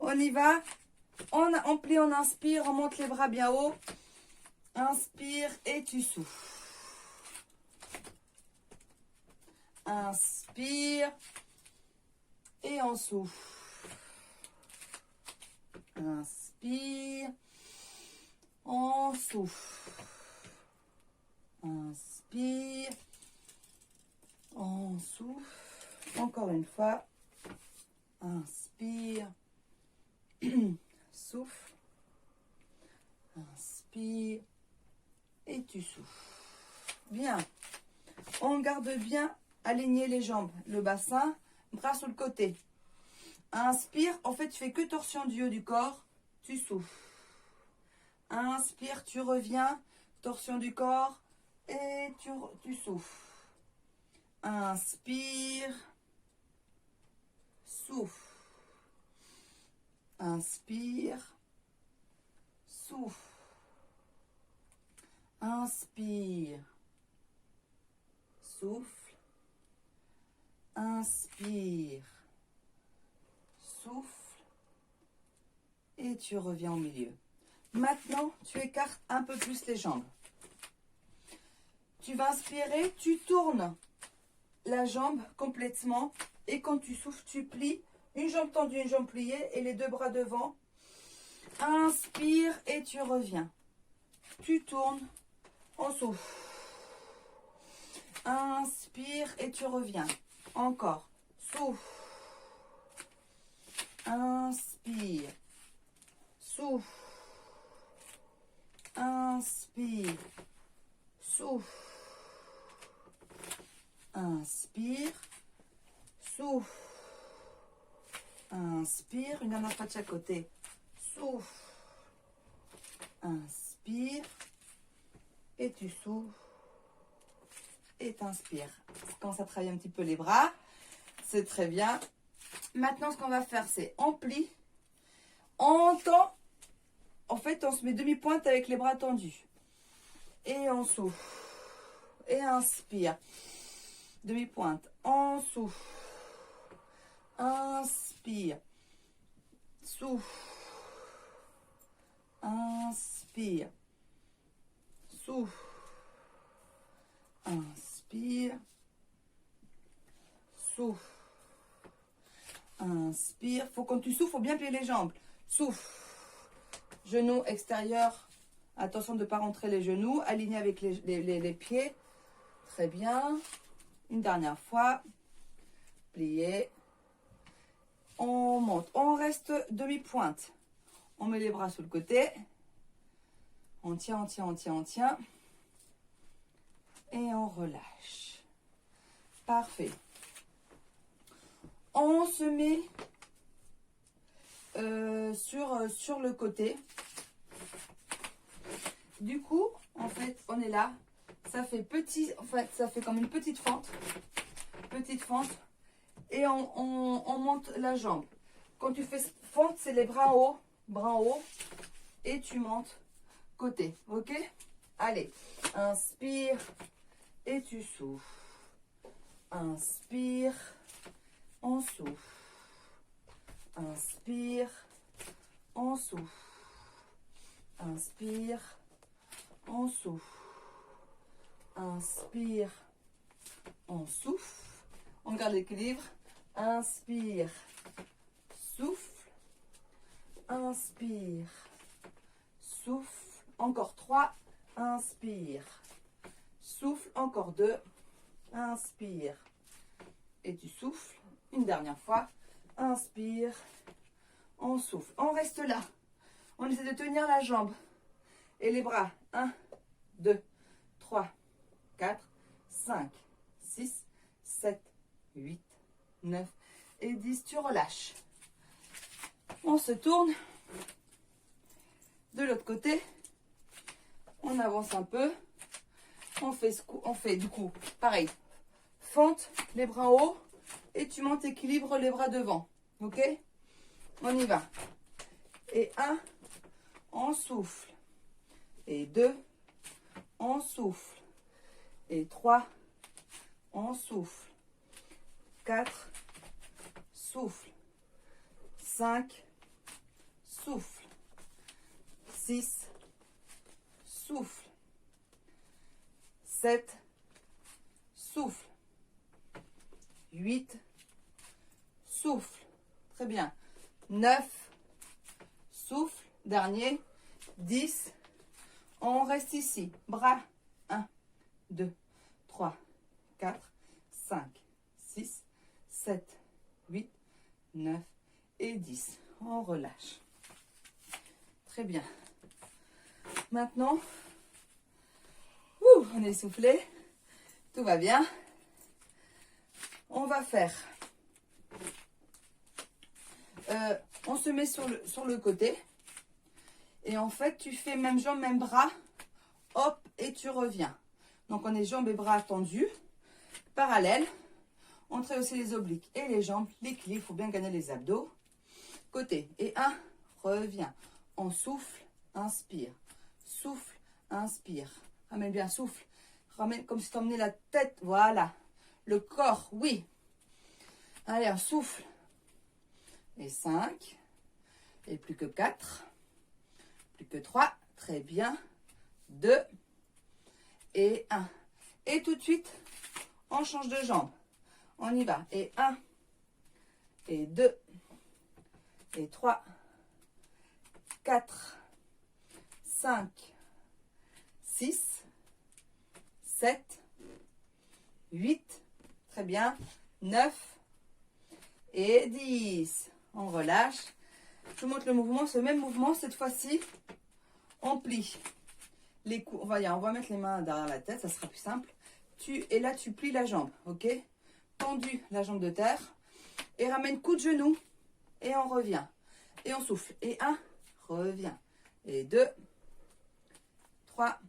On y va. On plie, on inspire, on monte les bras bien haut. Inspire et tu souffles. Inspire et on souffle. Inspire, on souffle. Inspire, on souffle. Encore une fois. Inspire, souffle. Inspire et tu souffles. Bien. On garde bien aligner les jambes, le bassin, bras sur le côté. Inspire, en fait, tu fais que torsion du haut du corps, tu souffles. Inspire, tu reviens, torsion du corps et tu souffles. Inspire, souffle. Inspire, souffle. Inspire, souffle. Inspire, souffle. Et tu reviens au milieu. Maintenant, tu écartes un peu plus les jambes. Tu vas inspirer, tu tournes la jambe complètement. Et quand tu souffles, tu plies. Une jambe tendue, une jambe pliée et les deux bras devant. Inspire et tu reviens. Tu tournes, on souffle. Inspire et tu reviens. Encore. Souffle. Inspire. Souffle. Inspire. Souffle. Inspire. Souffle. Inspire. Une dernière fois de chaque côté. Souffle. Inspire. Et tu souffles. Et t'inspires. Ça commence à travailler un petit peu les bras. C'est très bien. Maintenant, ce qu'on va faire, c'est on plie. On tend. En fait, on se met demi-pointe avec les bras tendus. Et on souffle. Et inspire. Demi-pointe. On souffle. Inspire. Souffle. Inspire. Souffle. Inspire. Souffle. Inspire. Faut quand tu souffles, faut bien plier les jambes. Souffle. Genoux extérieurs. Attention de ne pas rentrer les genoux. Aligné avec les pieds. Très bien. Une dernière fois. Plier. On monte. On reste demi-pointe. On met les bras sur le côté. On tient, on tient, on tient, on tient. Et on relâche. Parfait. On se met sur le côté. Du coup, en fait, on est là. Ça fait petit, en fait, ça fait comme une petite fente. Petite fente. Et on monte la jambe. Quand tu fais fente, c'est les bras en haut. Et tu montes côté. Ok? Allez. Inspire. Et tu souffles. Inspire. On souffle. Inspire. On souffle. Inspire. On souffle. Inspire. On souffle. On garde l'équilibre. Inspire. Souffle. Inspire. Souffle. Encore 3. Inspire. Souffle. Encore 2. Inspire. Et tu souffles. Une dernière fois. Inspire. On souffle. On reste là. On essaie de tenir la jambe. Et les bras. 1, 2, 3, 4, 5, 6, 7, 8, 9 et 10. Tu relâches. On se tourne. De l'autre côté. On avance un peu. On fait du coup, pareil. Fente, les bras en haut. Et tu montes, équilibre les bras devant. Ok? On y va. Et 1, on souffle. Et 2, on souffle. Et 3, on souffle. 4, souffle. 5, souffle. 6, souffle. 7, souffle. 8, souffle. Très bien. 9, souffle. Dernier. 10. On reste ici. Bras. 1, 2, 3, 4, 5, 6, 7, 8, 9 et 10. On relâche. Très bien. Maintenant, on est essoufflé. Tout va bien. On va faire. On se met sur le côté. Et en fait, tu fais même jambe, même bras. Hop, et tu reviens. Donc, on est jambes et bras tendus. Parallèles. On traite aussi les obliques et les jambes. L'équilibre, il faut bien gagner les abdos. Côté. Et 1, reviens. On souffle, inspire. Souffle, inspire. Ramène bien, souffle. Ramène comme si tu emmenais la tête. Voilà. Le corps, oui. Allez, on souffle. Et 5. Et plus que 4. Plus que 3. Très bien. 2. Et 1. Et tout de suite, on change de jambe. On y va. Et 1. Et 2. Et 3. 4. 5. 6. 7. 8. Très bien. 9. Et 10. On relâche. Je vous montre le mouvement. Ce même mouvement, cette fois-ci, on plie les coudes. On va mettre les mains derrière la tête, ça sera plus simple. Et là, tu plies la jambe, ok? Tendu la jambe de terre. Et ramène coup de genou. Et on revient. Et on souffle. Et 1, reviens. Et 2, 3,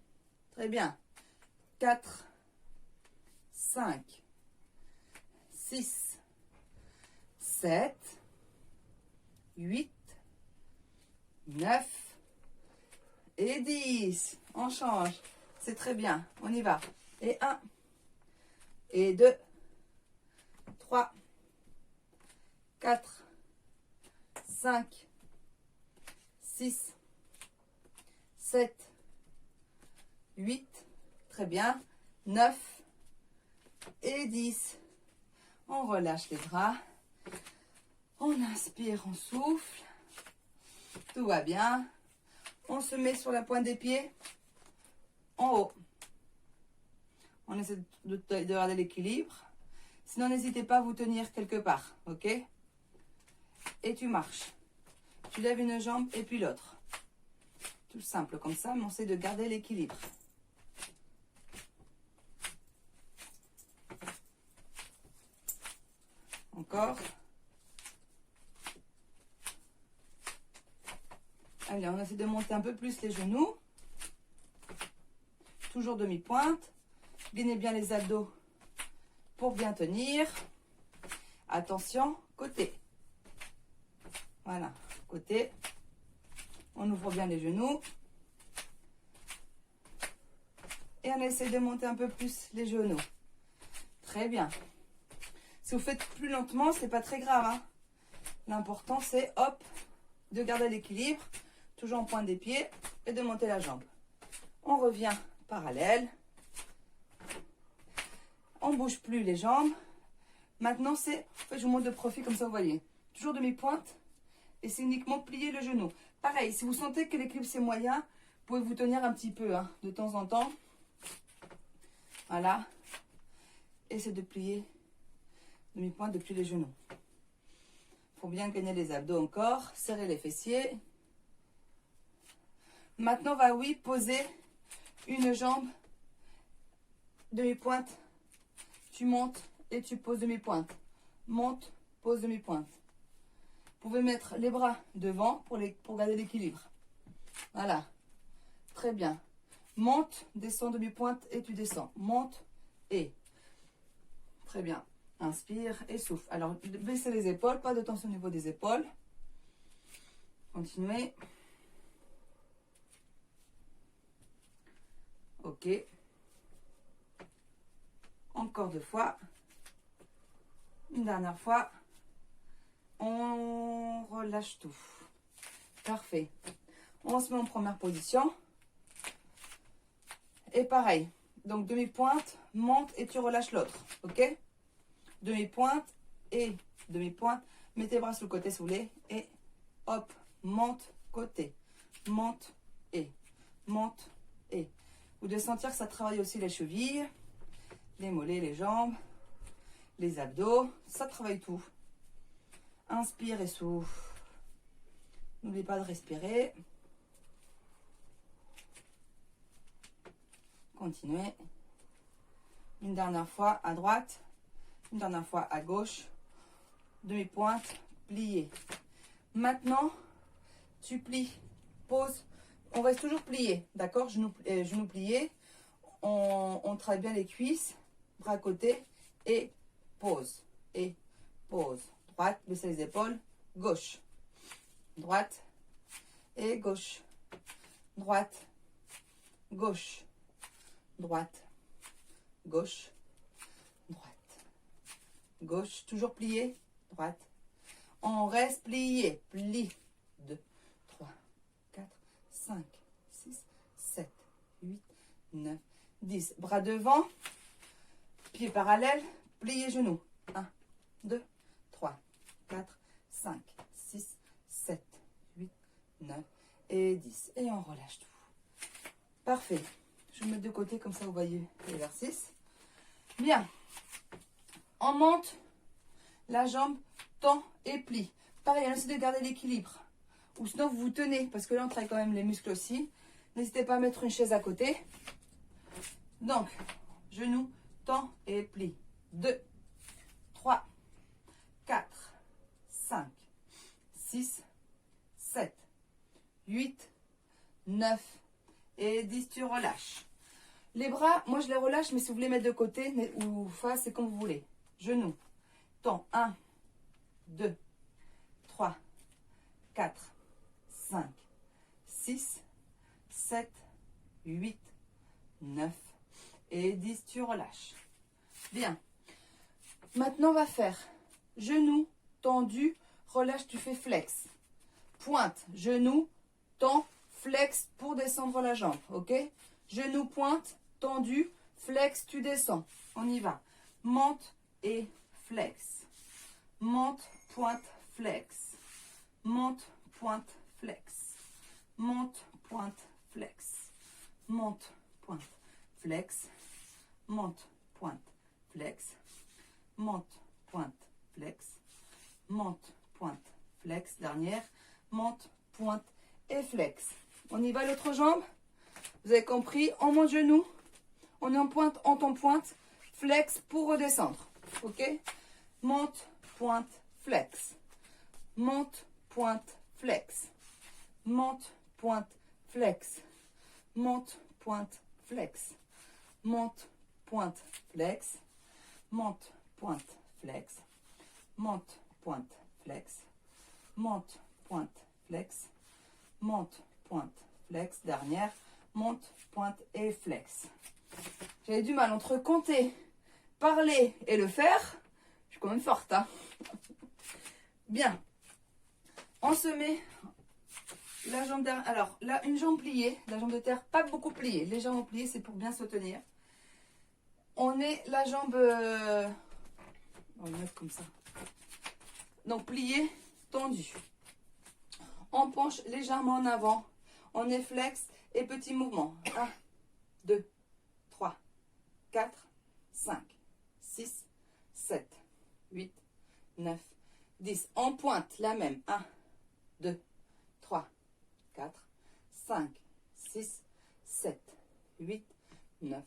très bien. 4, 5, 6, 7, 8, 9 et 10. On change. C'est très bien. On y va. Et 1, et 2, 3, 4, 5, 6, 7, 8, très bien, 9 et 10. On relâche les bras. On inspire, on souffle. Tout va bien. On se met sur la pointe des pieds en haut. On essaie de garder l'équilibre. Sinon, n'hésitez pas à vous tenir quelque part, ok? Et tu marches. Tu lèves une jambe et puis l'autre. Tout simple comme ça, mais on essaie de garder l'équilibre. Encore. Allez, on essaie de monter un peu plus les genoux. Toujours demi-pointe. Gainez bien les abdos pour bien tenir. Attention, côté. Voilà, côté. On ouvre bien les genoux. Et on essaie de monter un peu plus les genoux. Très bien. Si vous faites plus lentement, c'est pas très grave, hein. L'important, c'est, hop, de garder l'équilibre, toujours en pointe des pieds, et de monter la jambe. On revient parallèle. On ne bouge plus les jambes. Maintenant, c'est, en fait, je vous montre de profil, comme ça, vous voyez. Toujours demi-pointe, et c'est uniquement plier le genou. Pareil, si vous sentez que l'équilibre, c'est moyen, vous pouvez vous tenir un petit peu, hein, de temps en temps. Voilà. Et c'est de plier demi-pointe depuis les genoux. Il faut bien gagner les abdos encore. Serrer les fessiers. Maintenant, on va, oui, poser une jambe demi-pointe. Tu montes et tu poses demi-pointe. Monte, pose demi-pointe. Vous pouvez mettre les bras devant pour garder l'équilibre. Voilà. Très bien. Monte, descends demi-pointe et tu descends. Monte et. Très bien. Inspire et souffle. Alors, baissez les épaules, pas de tension au niveau des épaules. Continuez. Ok. Encore 2 fois. Une dernière fois. On relâche tout. Parfait. On se met en première position. Et pareil. Donc, demi-pointe, monte et tu relâches l'autre. OK? Demi-pointe et demi-pointe. Mettez les bras sur le côté si vous voulez. Et hop, monte, côté. Monte et monte et. Vous devez sentir que ça travaille aussi les chevilles, les mollets, les jambes, les abdos. Ça travaille tout. Inspire et souffle. N'oubliez pas de respirer. Continuez. Une dernière fois à droite. Une dernière fois à gauche. Demi-pointe, plié. Maintenant, tu plies. Pose. On reste toujours plié. D'accord? Genoux pliés. On travaille bien les cuisses. Bras à côté. Et pose. Et pose. Droite, baissez les épaules. Gauche. Droite. Et gauche. Droite. Gauche. Droite. Gauche. Droite. Gauche. Toujours plié. Droite. On reste plié. Plie. 2, 3, 4, 5, 6, 7, 8, 9, 10. Bras devant. Pieds parallèles. Pliez genoux. 1, 2, 3, 4, 5, 6, 7, 8, 9 et 10. Et on relâche tout. Parfait. Je vais me mettre de côté comme ça vous voyez l'exercice. Bien. On monte. La jambe tend et plie. Pareil, essayez de garder l'équilibre. Ou sinon, vous vous tenez. Parce que là, on travaille quand même les muscles aussi. N'hésitez pas à mettre une chaise à côté. Donc, genoux, tend et plie. 2, 3, 4, 5, 6, 7, 8, 9 et 10. Tu relâches. Les bras, moi, je les relâche, mais si vous voulez mettre de côté ou face, c'est comme vous voulez. Genoux. Tend. 1, 2, 3, 4, 5, 6, 7, 8, 9 et 10. Tu relâches. Bien. Maintenant, on va faire genoux tendu, relâche, tu fais flex. Pointe, genou, tend, flex pour descendre la jambe. OK? Genou, pointe, tendu, flex, tu descends. On y va. Monte et flex. Monte, pointe, flex. Monte, pointe, flex. Monte, pointe, flex. Monte, pointe, flex. Monte, pointe, flex. Monte, pointe, flex. Monte, pointe, flex. Dernière. Monte, pointe et flex. On y va l'autre jambe. Vous avez compris. On monte genou. On est en pointe, on tombe pointe. Flex pour redescendre. OK? Monte, pointe, flex. Monte, pointe, flex. Monte, pointe, flex. Monte, pointe, flex. Monte, pointe, flex. Monte, pointe, flex. Monte, pointe, flex. Monte, pointe, flex. Monte, pointe, flex. Dernière. Monte, pointe et flex. J'avais du mal entre compter, parler et le faire. Je suis quand même forte, hein. Bien. On se met la jambe derrière. Alors, là, une jambe pliée, la jambe de terre, pas beaucoup pliée. Légèrement pliée, c'est pour bien se tenir. On est la jambe... on va le mettre comme ça. Donc, pliée, tendue. On penche légèrement en avant. On est flex et petit mouvement. 1, 2, 3, 4, 5, 6, 7, 8, 9, 10. On pointe la même. 1, 2, 3, 4, 5, 6, 7, 8, 9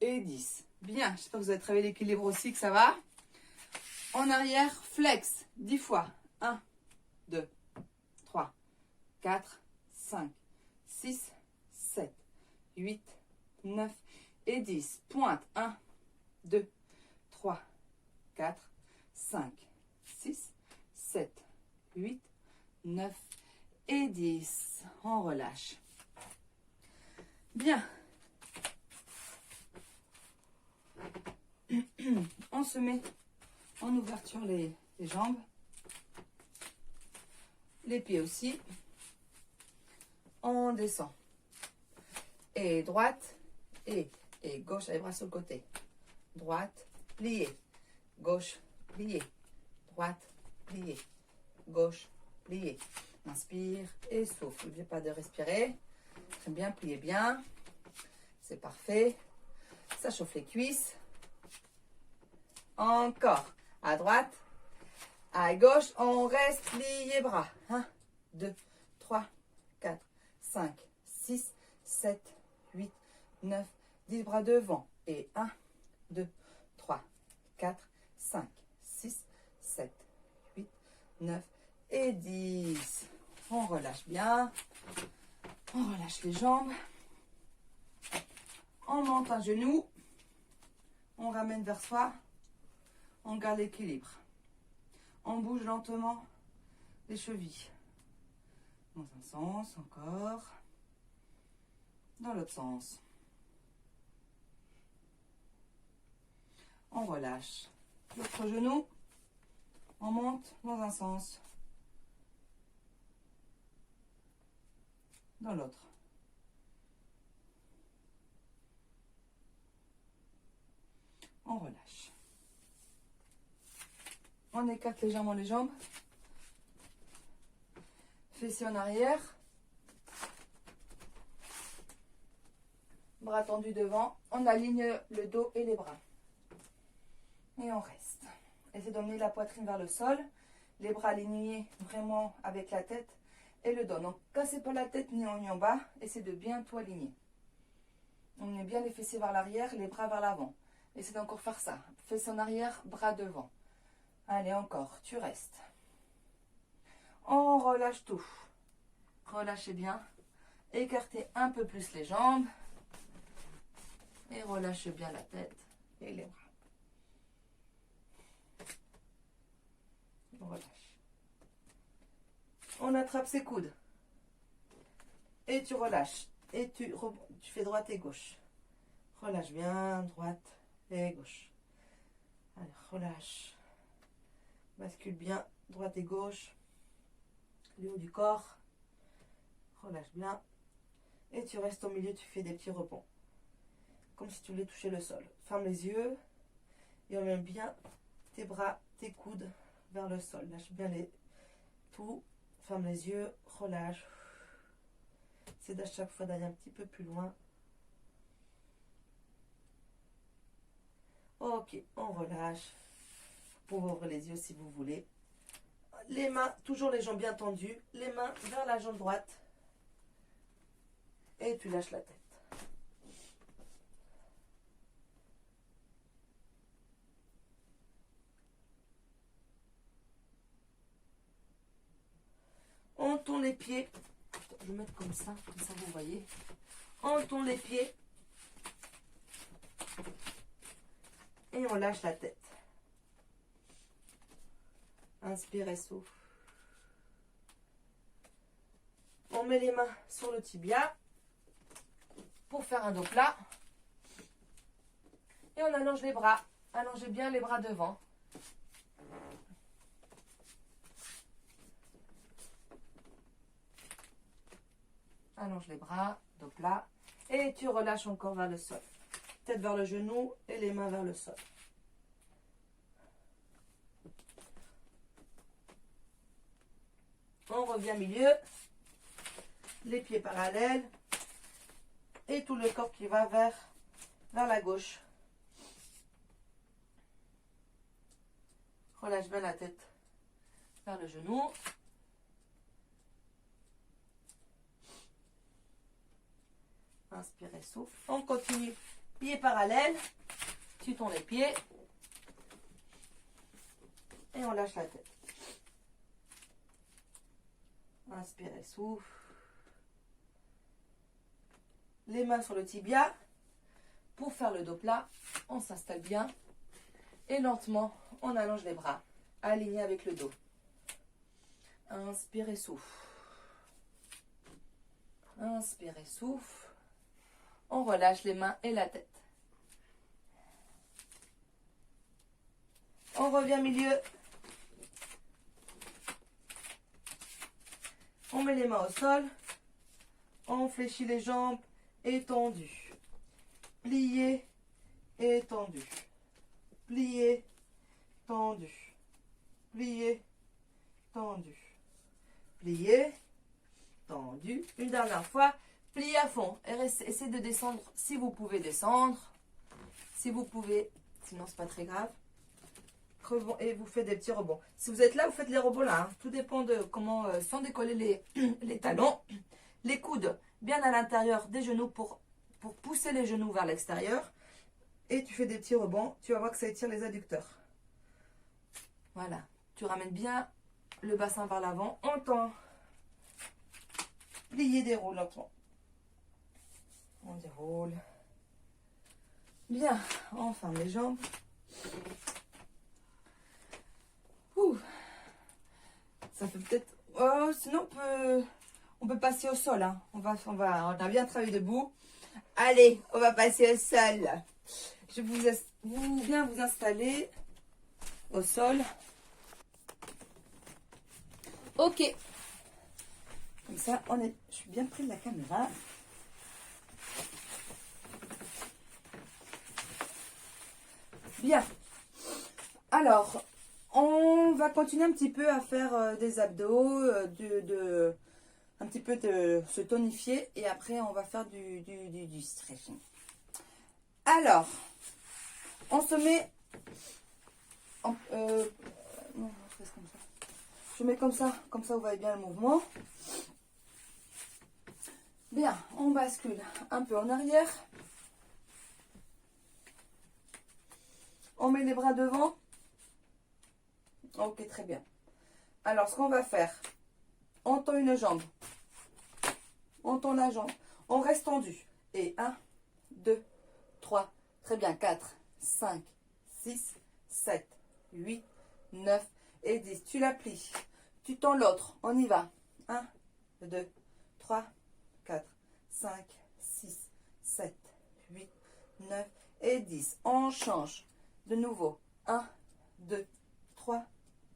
et 10. Bien, j'espère que vous avez travaillé l'équilibre aussi, que ça va. En arrière, flex, 10 fois. 1, 2, 3, 4, 5, 6, 7, 8, 9 et 10. Pointe. 1, 2, 3, 4, 5, 6, 7, 8, 9 et 10. On relâche. Bien. On se met en ouverture les jambes. Les pieds aussi. On descend. Et droite, et gauche, les bras sur le côté. Droite, plié. Gauche, plié. Droite, plié. Gauche, plié. Inspire et souffle. N'oubliez pas de respirer. Très bien, pliez bien. C'est parfait. Ça chauffe les cuisses. Encore. À droite. À gauche. On reste plié bras. 1, 2, 3, 4, 5, 6, 7, 8, 9, 10 bras devant. Et 1, 2, 3, 4, 5, 6, 7, 8, 9 et 10. On relâche bien. On relâche les jambes. On monte un genou. On ramène vers soi. On garde l'équilibre. On bouge lentement les chevilles. Dans un sens, encore. Dans l'autre sens. On relâche l'autre genou. On monte dans un sens. Dans l'autre. On relâche. On écarte légèrement les jambes. Fessiers en arrière. Bras tendus devant. On aligne le dos et les bras. Et on reste. Essayez d'emmener la poitrine vers le sol. Les bras alignés vraiment avec la tête et le dos. Donc, cassez pas la tête ni en haut ni en bas. Essayez de bien tout aligner. Emmenez bien les fessiers vers l'arrière, les bras vers l'avant. Essayez d'encore faire ça. Fessiers en arrière, bras devant. Allez, encore. Tu restes. On relâche tout. Relâchez bien. Écartez un peu plus les jambes. Et relâchez bien la tête et les bras. On relâche. On attrape ses coudes. Et tu relâches. Et tu fais droite et gauche. Relâche bien, droite et gauche. Allez, relâche. Bascule bien, droite et gauche. Le haut du corps. Relâche bien. Et tu restes au milieu, tu fais des petits rebonds. Comme si tu voulais toucher le sol. Ferme les yeux. Et emmène bien tes bras, tes coudes vers le sol. Lâche bien tout. Ferme les yeux. Relâche. C'est à chaque fois d'aller un petit peu plus loin. Ok, on relâche. Vous pouvez ouvrir les yeux si vous voulez. Les mains, toujours les jambes bien tendues. Les mains vers la jambe droite. Et tu lâches la tête. On tourne les pieds. Je vais mettre comme ça vous voyez. On tourne les pieds. Et on lâche la tête. Inspire et souffle. On met les mains sur le tibia pour faire un dos plat. Et on allonge les bras. Allongez bien les bras devant. Allonge les bras, dos plat. Et tu relâches encore vers le sol. Tête vers le genou et les mains vers le sol. On revient milieu. Les pieds parallèles. Et tout le corps qui va vers la gauche. Relâche bien la tête vers le genou. Inspire et souffle. On continue. Pieds parallèles. Tu tournes les pieds. Et on lâche la tête. Inspire et souffle. Les mains sur le tibia. Pour faire le dos plat, on s'installe bien. Et lentement, on allonge les bras. Alignés avec le dos. Inspire et souffle. Inspire et souffle. On relâche les mains et la tête. On revient milieu. On met les mains au sol. On fléchit les jambes, étendues. Plié, étendu. Plié, tendu. Plié, tendu. Plié, tendu. Une dernière fois. Pliez à fond. Et essayez de descendre si vous pouvez descendre. Si vous pouvez. Sinon, c'est pas très grave. Et vous faites des petits rebonds. Si vous êtes là, vous faites les rebonds là. Hein. Tout dépend de comment sont décollés les talons. Les coudes bien à l'intérieur des genoux pour pousser les genoux vers l'extérieur. Et tu fais des petits rebonds. Tu vas voir que ça étire les adducteurs. Voilà. Tu ramènes bien le bassin vers l'avant. On tend. Plier, déroule lentement. On déroule. Bien. On ferme les jambes. Ouh. Ça fait peut-être... Oh, sinon on peut passer au sol. Hein. On a bien travaillé debout. Allez, on va passer au sol. Je vais bien vous installer au sol. Ok. Comme ça, je suis bien près de la caméra. Bien. Alors, on va continuer un petit peu à faire des abdos, un petit peu de se tonifier. Et après, on va faire du stretching. Alors, on se met... non, je fais comme ça. Je mets comme ça vous voyez bien le mouvement. Bien, on bascule un peu en arrière. On met les bras devant. Ok, très bien. Alors, ce qu'on va faire, on tend une jambe. On tend la jambe. On reste tendu. Et 1, 2, 3, très bien, 4, 5, 6, 7, 8, 9 et 10. Tu la plies. Tu tends l'autre. On y va. 1, 2, 3, 4, 5, 6, 7, 8, 9 et 10. On change. De nouveau. 1, 2, 3,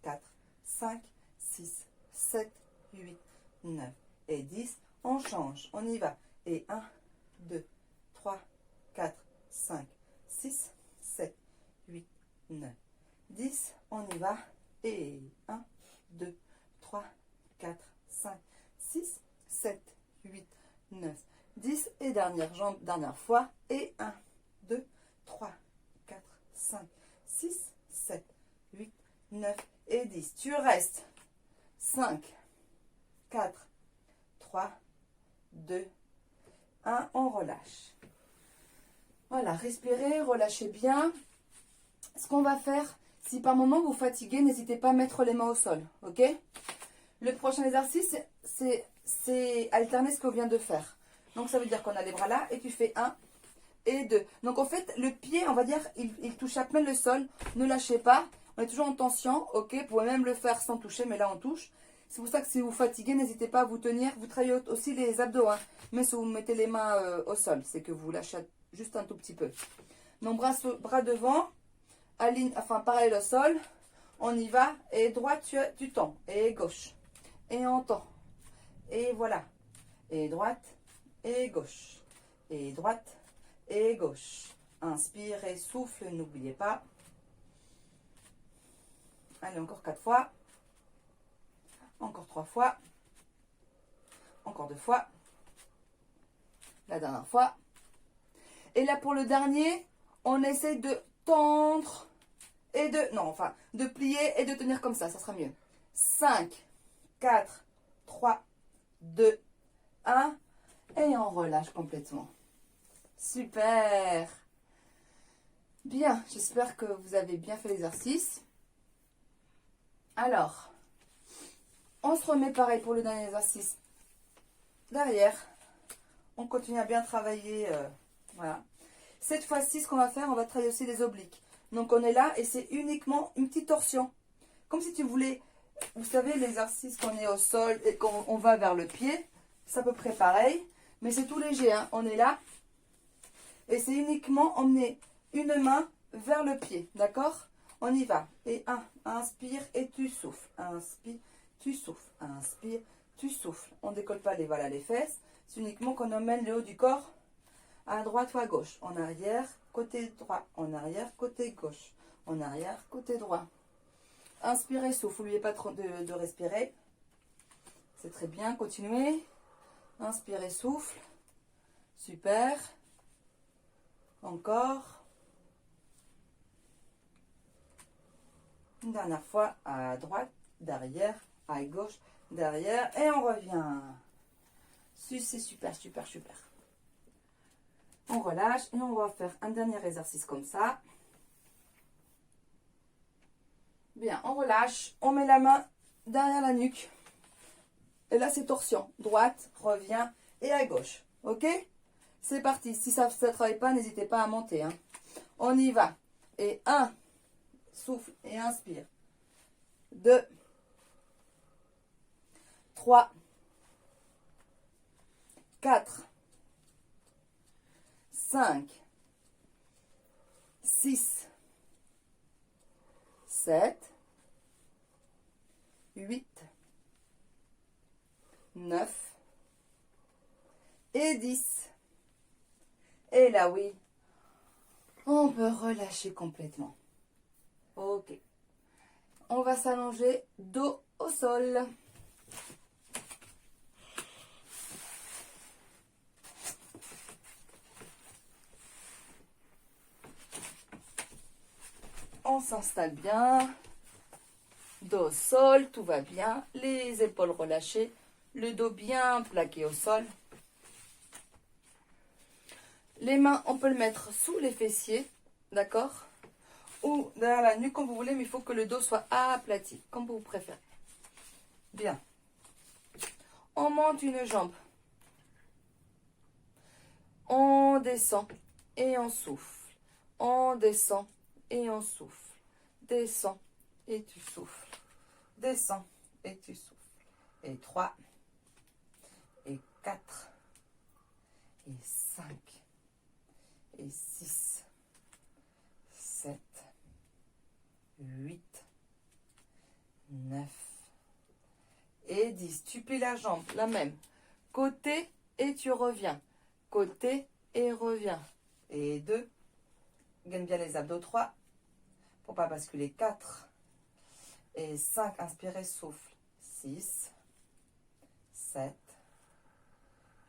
4, 5, 6, 7, 8, 9 et 10. On change. On y va. Et 1, 2, 3, 4, 5, 6, 7, 8, 9, 10. On y va. Et 1, 2, 3, 4, 5, 6, 7, 8, 9, 10. Et dernière jambe, dernière fois. Et 1, 2, 3, 4, 5, 6, 7, 8, 9 et 10. Tu restes. 5, 4, 3, 2, 1. On relâche. Voilà, respirez, relâchez bien. Ce qu'on va faire, si par moment vous fatiguez, n'hésitez pas à mettre les mains au sol. Ok? Le prochain exercice, c'est alterner ce qu'on vient de faire. Donc ça veut dire qu'on a les bras là et tu fais 1 et 2. Donc en fait, le pied, on va dire, il touche à peine le sol. Ne lâchez pas. On est toujours en tension. Ok? Vous pouvez même le faire sans toucher, mais là on touche. C'est pour ça que si vous fatiguez, n'hésitez pas à vous tenir. Vous travaillez aussi les abdos. Hein. Mais si vous mettez les mains au sol, c'est que vous lâchez juste un tout petit peu. Donc bras devant. Aligne, enfin parallèle au sol. On y va. Et droite, tu tends. Et gauche. Et on tend. Et voilà. Et droite. Et gauche. Et droite. Et gauche. Inspire et souffle. N'oubliez pas. Allez, encore 4 fois. Encore 3 fois. Encore 2 fois. La dernière fois. Et là, pour le dernier, on essaie de tendre et de plier et de tenir comme ça sera mieux. 5, 4, 3, 2, 1. Et on relâche complètement. Super. Bien, j'espère que vous avez bien fait l'exercice. Alors, on se remet pareil pour le dernier exercice. Derrière, on continue à bien travailler. Voilà. Cette fois-ci, ce qu'on va faire, on va travailler aussi les obliques. Donc, on est là et c'est uniquement une petite torsion. Comme si tu voulais, vous savez, l'exercice qu'on est au sol et qu'on va vers le pied. C'est à peu près pareil. Mais c'est tout léger. Hein. On est là. Et c'est uniquement emmener une main vers le pied. D'accord? On y va. Et 1, inspire et tu souffles. Inspire, tu souffles. Inspire, tu souffles. On ne décolle pas les fesses. C'est uniquement qu'on emmène le haut du corps à droite ou à gauche. En arrière, côté droit. En arrière, côté gauche. En arrière, côté droit. Inspirez, souffle. N'oubliez pas de respirer. C'est très bien. Continuez. Inspirez, souffle. Super. Encore. Une dernière fois. À droite, derrière, à gauche, derrière. Et on revient. C'est super, super, super. On relâche et on va faire un dernier exercice comme ça. Bien, on relâche. On met la main derrière la nuque. Et là, c'est torsion. Droite, revient et à gauche. Ok? C'est parti. Si ça ne travaille pas, n'hésitez pas à monter. Hein. On y va. Et 1, souffle et inspire. 2, 3, 4, 5, 6, 7, 8, 9 et 10. Et là, oui, on peut relâcher complètement. Ok. On va s'allonger dos au sol. On s'installe bien. Dos au sol, tout va bien. Les épaules relâchées. Le dos bien plaqué au sol. Les mains, on peut le mettre sous les fessiers. D'accord? Ou derrière la nuque, comme vous voulez. Mais il faut que le dos soit aplati. Comme vous préférez. Bien. On monte une jambe. On descend et on souffle. On descend et on souffle. Descends et tu souffles. Descends et tu souffles. Et 3, et 4, et 5, et 6, 7, 8, 9, et 10. Tu plies la jambe, la même. Côté et tu reviens. Côté et reviens. Et 2. Gagne bien les abdos. 3. Pour pas basculer. 4. Et 5. Inspirez, souffle. 6. 7.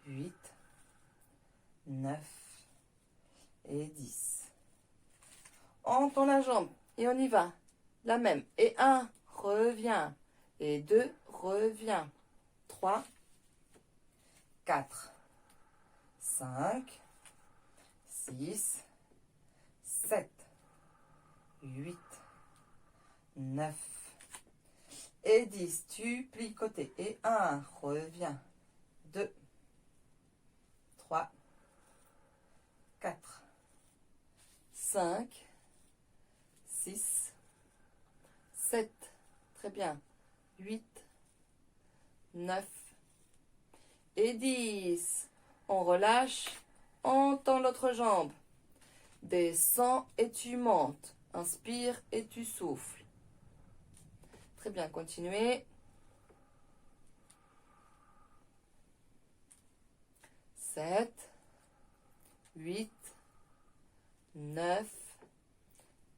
8. 9. Et 10. On tend la jambe. Et on y va. La même. Et 1. Reviens. Et 2. Reviens. 3. 4. 5. 6. 7. 8. 9. Et 10. Tu plies côté. Et 1. Reviens. 2. 3. 4. 5. 6. 7. Très bien. 8. 9. Et 10. On relâche. On tend l'autre jambe. Descends et tu montes. Inspire et tu souffles. Très bien, continuez. 7, 8, 9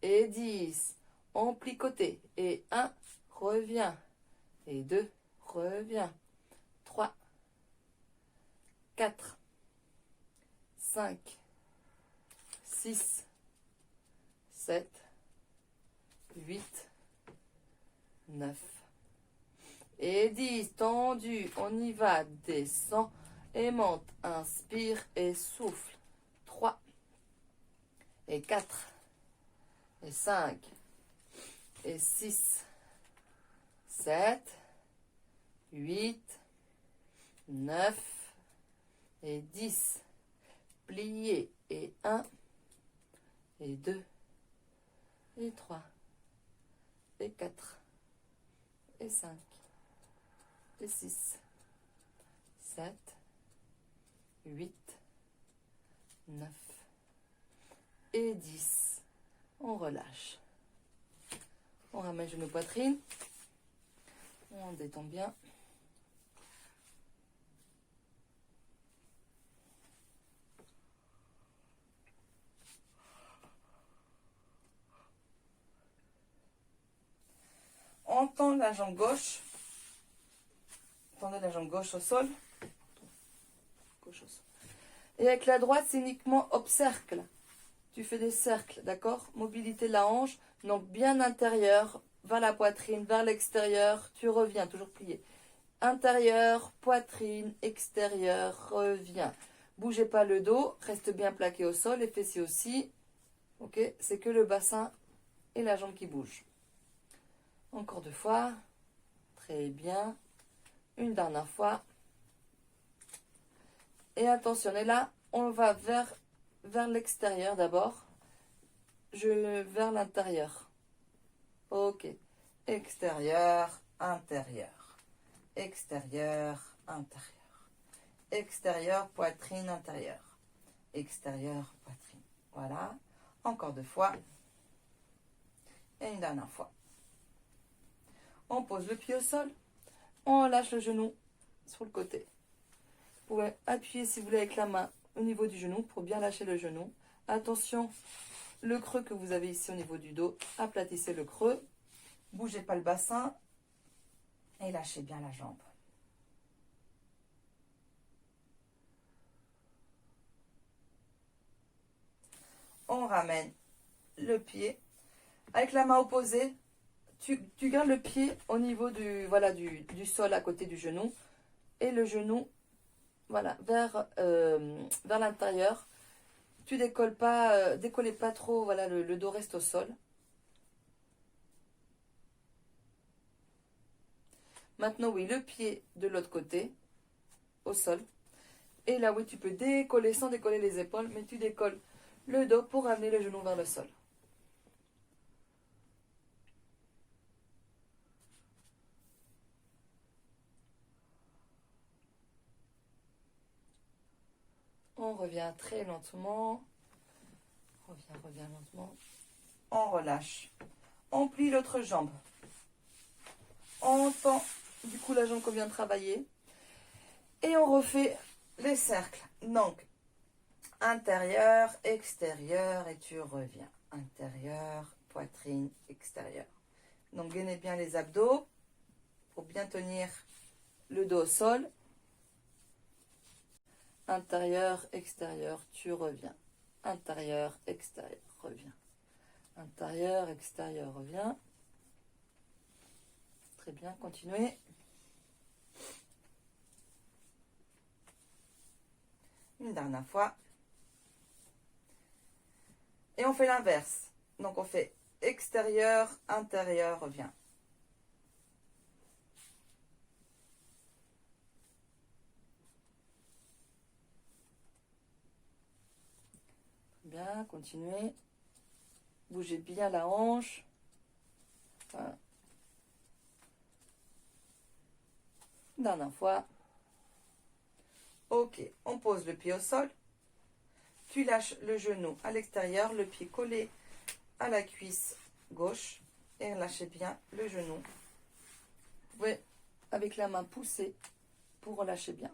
et 10. On plie côté. Et 1, reviens. Et 2, reviens. 3, 4, 5, 6, 7, 8, 9 et 10. Tendu, on y va. Descend et monte. Inspire et souffle. 3 et 4 et 5 et 6, 7, 8, 9 et 10. Plié. Et 1 et 2 et 3 et 4 et 5 et 6, 7, 8, 9 et 10. On relâche. On ramène genou poitrine. On détend bien. On tend la jambe gauche. Tendez la jambe gauche au sol. Gauche au sol. Et avec la droite, c'est uniquement hop, cercle. Tu fais des cercles, d'accord? Mobilité de la hanche, donc bien intérieur, vers la poitrine, vers l'extérieur. Tu reviens, toujours plié. Intérieur, poitrine, extérieur, reviens. Bougez pas le dos, reste bien plaqué au sol, les fessiers aussi. Ok, c'est que le bassin et la jambe qui bougent. Encore 2 fois. Très bien. Une dernière fois. Et attention, et là, on va vers l'extérieur d'abord. Vers l'intérieur. Ok. Extérieur, intérieur. Extérieur, intérieur. Extérieur, poitrine, intérieur. Extérieur, poitrine. Voilà. Encore 2 fois. Et une dernière fois. On pose le pied au sol. On lâche le genou sur le côté. Vous pouvez appuyer si vous voulez avec la main au niveau du genou pour bien lâcher le genou. Attention, le creux que vous avez ici au niveau du dos, aplatissez le creux. Bougez pas le bassin et lâchez bien la jambe. On ramène le pied. Avec la main opposée, tu gardes le pied au niveau du sol à côté du genou. Et le genou, voilà, vers l'intérieur. Tu décolles pas, décollez pas trop, voilà, le dos reste au sol. Maintenant, oui, le pied de l'autre côté, au sol. Et là, oui, tu peux décoller sans décoller les épaules, mais tu décolles le dos pour ramener le genou vers le sol. On revient très lentement. Reviens lentement. On relâche. On plie l'autre jambe. On tend du coup la jambe qu'on vient de travailler. Et on refait les cercles. Donc, intérieur, extérieur et tu reviens. Intérieur, poitrine, extérieur. Donc, gainez bien les abdos pour bien tenir le dos au sol. Intérieur, extérieur, tu reviens. Intérieur, extérieur, reviens. Intérieur, extérieur, reviens. Très bien, continuez. Une dernière fois. Et on fait l'inverse. Donc on fait extérieur, intérieur, reviens. Bien, continuez. Bougez bien la hanche. Voilà. Dernière fois. Ok, on pose le pied au sol. Tu lâches le genou à l'extérieur, le pied collé à la cuisse gauche. Et lâchez bien le genou. Vous pouvez, avec la main, pousser pour relâcher bien.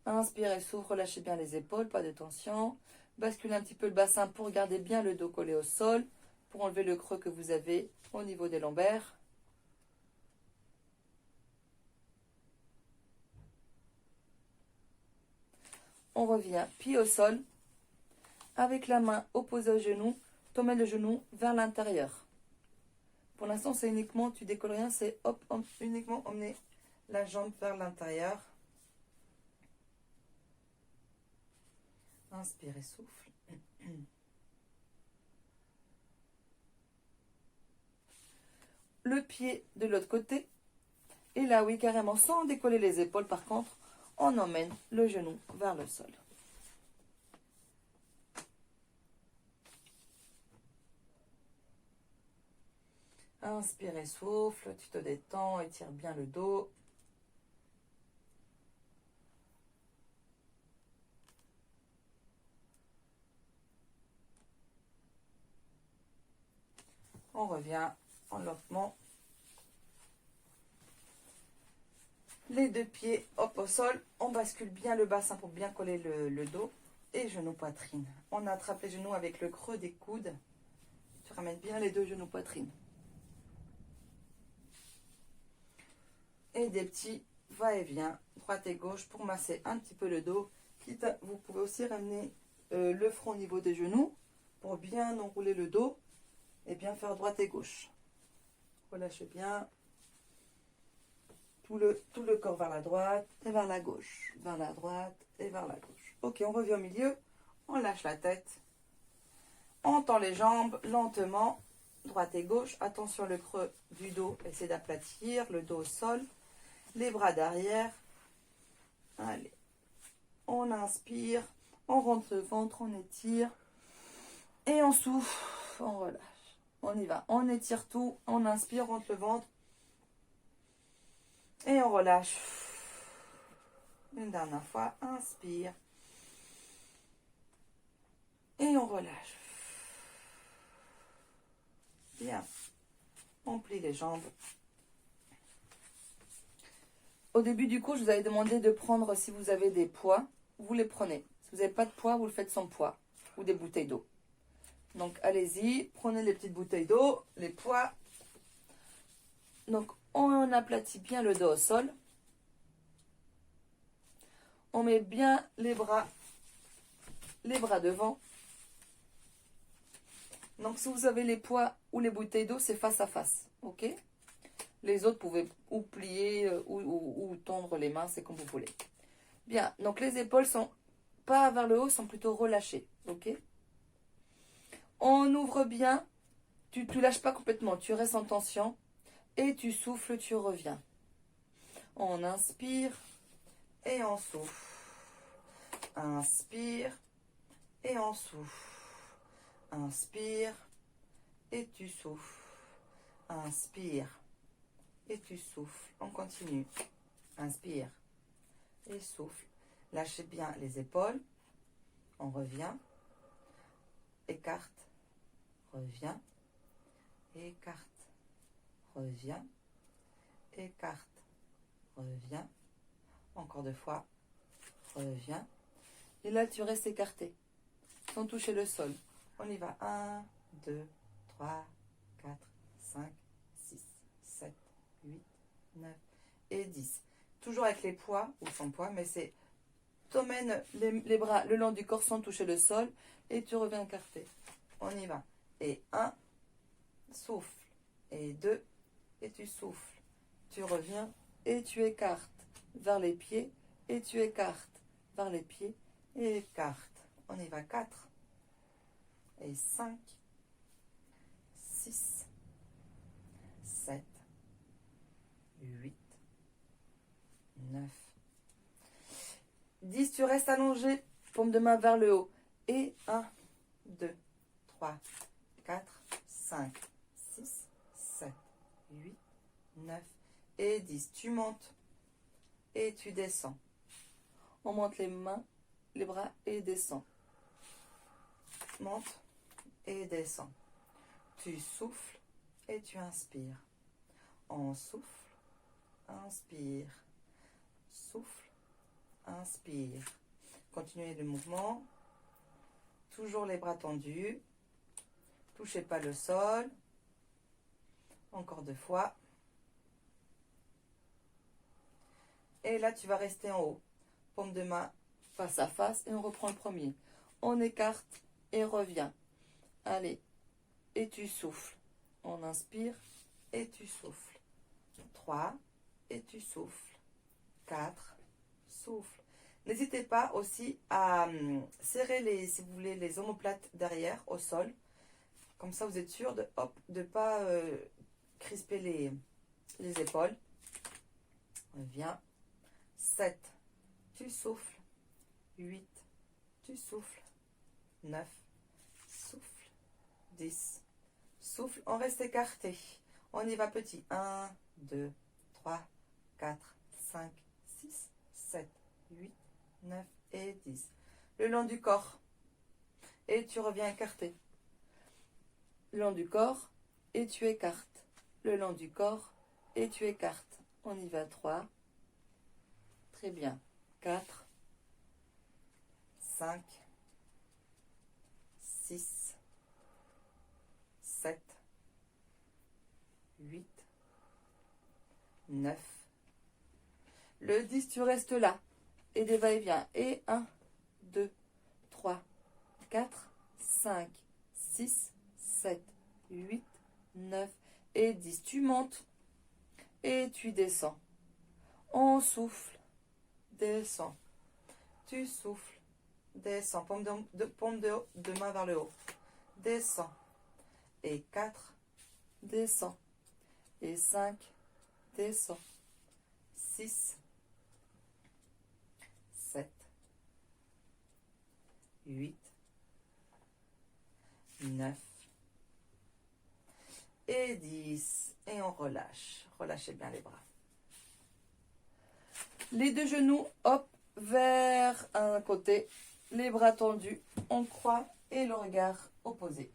Inspirez, souffle, relâchez bien les épaules, pas de tension. Basculez un petit peu le bassin pour garder bien le dos collé au sol, pour enlever le creux que vous avez au niveau des lombaires. On revient pied au sol. Avec la main opposée au genou, tournez le genou vers l'intérieur. Pour l'instant, c'est uniquement, tu décolles rien, c'est hop, hop, uniquement emmener la jambe vers l'intérieur. Inspirez, souffle. Le pied de l'autre côté. Et là, oui, carrément, sans décoller les épaules, par contre, on emmène le genou vers le sol. Inspirez, souffle, tu te détends, étire bien le dos. On revient en lentement. Les 2 pieds, hop, au sol. On bascule bien le bassin pour bien coller le dos. Et genou, poitrine. On attrape les genoux avec le creux des coudes. Tu ramènes bien les deux genoux poitrine. Et des petits va-et-vient, droite et gauche, pour masser un petit peu le dos. Vous pouvez aussi ramener le front au niveau des genoux, pour bien enrouler le dos, et bien faire droite et gauche. Relâchez bien tout le corps vers la droite et vers la gauche. Vers la droite et vers la gauche. Ok, on revient au milieu, on lâche la tête. On tend les jambes lentement, droite et gauche. Attention le creux du dos, essayez d'aplatir le dos au sol. Les bras derrière. Allez. On inspire, on rentre le ventre, on étire. Et on souffle, on relâche. On y va. On étire tout, on inspire, on rentre le ventre. Et on relâche. Une dernière fois, inspire. Et on relâche. Bien. On plie les jambes. Au début du cours, je vous avais demandé de prendre, si vous avez des poids, vous les prenez. Si vous n'avez pas de poids, vous le faites sans poids. Ou des bouteilles d'eau. Donc, allez-y, prenez les petites bouteilles d'eau, les poids. Donc, on aplatit bien le dos au sol. On met bien les bras devant. Donc, si vous avez les poids ou les bouteilles d'eau, c'est face à face. Ok? Les autres, vous pouvez ou plier ou tendre les mains, c'est comme vous voulez. Bien, donc les épaules sont pas vers le haut, sont plutôt relâchées. Ok? On ouvre bien. Tu ne lâches pas complètement, tu restes en tension. Et tu souffles, tu reviens. On inspire et on souffle. Inspire et on souffle. Inspire et tu souffles. Inspire et tu souffles. On continue. Inspire et souffle. Lâchez bien les épaules. On revient. Écarte. Reviens. Écarte. Reviens. Écarte. Reviens. Encore 2 fois. Reviens. Et là, tu restes écarté. Sans toucher le sol. On y va. 1, 2, 3, 4, 5, 6, 7, 8, 9 et 10. Toujours avec les poids ou sans poids, mais c'est... Tu emmènes les bras le long du corps sans toucher le sol et tu reviens écarté. On y va. Et 1, souffle. Et 2, et tu souffles. Tu reviens et tu écartes vers les pieds et tu écartes vers les pieds et écartes. On y va. 4 et 5, 6, 7, 8, 9, 10. Tu restes allongé, paume de main vers le haut. Et 1, 2, 3, 4, 5, 6, 7, 8, 9 et 10. Tu montes et tu descends. On monte les mains, les bras et descend. Monte et descend. Tu souffles et tu inspires. On souffle, inspire. Souffle, inspire. Continuez le mouvement. Toujours les bras tendus. Touchez pas le sol. Encore 2 fois. Et là, tu vas rester en haut. Paume de main face à face. Et on reprend le premier. On écarte et revient. Allez. Et tu souffles. On inspire et tu souffles. 3. Et tu souffles. 4. Souffle. N'hésitez pas aussi à serrer si vous voulez, les omoplates derrière au sol. Comme ça, vous êtes sûr de ne pas crisper les épaules. Reviens. 7. Tu souffles. 8. Tu souffles. 9. Souffle. 10. Souffle. On reste écarté. On y va petit. 1, 2, 3, 4, 5, 6, 7, 8, 9 et 10. Le long du corps. Et tu reviens écarté. Le long du corps. Et tu écartes. Le long du corps. Et tu écartes. On y va. 3. Très bien. 4. 5. 6. 7. 8, 9. Le 10, tu restes là. Et des va-et-vient. Et 1, 2, 3, 4, 5, 6, 7, 8, 9 et 10. Tu montes et tu descends. On souffle, descend. Tu souffles, descends. Paume de main vers le haut. Descends. Et 4, descend. Et 5, descend. 6, 7, 8, 9 et 10. Et on relâche. Relâchez bien les bras. Les deux genoux, hop, vers un côté. Les bras tendus, on croit et le regard opposé.